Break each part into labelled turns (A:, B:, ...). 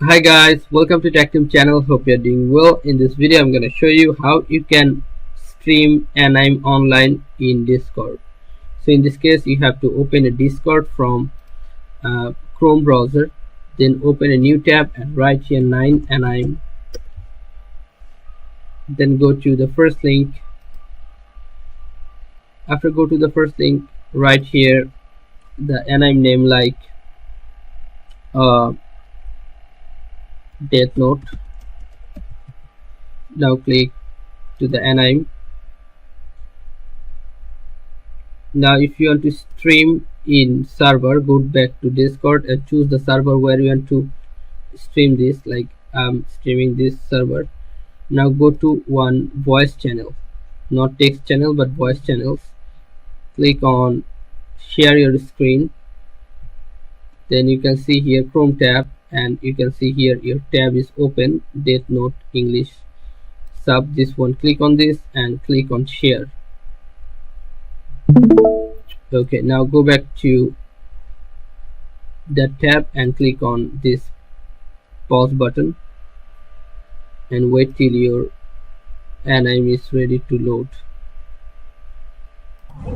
A: Hi guys, welcome to Tactim channel. Hope you're doing well. In this video I'm going to show you how you can stream anime online in Discord. So in this case you have to open a Discord from Chrome browser, then open a new tab and write here 9 anime, then go to the first link. After go to the first link, write here the anime name like Death Note. Now click to the anime. Now if you want to stream in server, go back to Discord and choose the server where you want to stream this. Like I'm streaming this server. Now go to one voice channel, not text channel but voice channels. Click on share your screen, then you can see here Chrome tab, and you can see here your tab is open, Death Note English sub. This one, click on this and click on share. Okay, now go back to that tab and click on this pause button and wait till your anime is ready to load.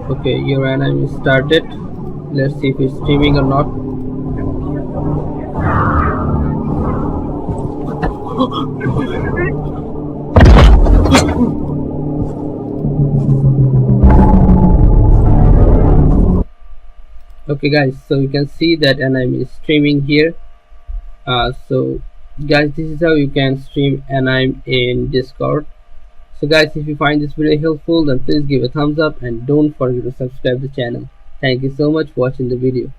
A: Okay, your anime is started. Let's see if it's streaming or not. Okay guys, so you can see that anime is streaming here. So guys, this is how you can stream anime in Discord. So guys, if you find this video helpful, then please give a thumbs up and don't forget to subscribe the channel. Thank you so much for watching the video.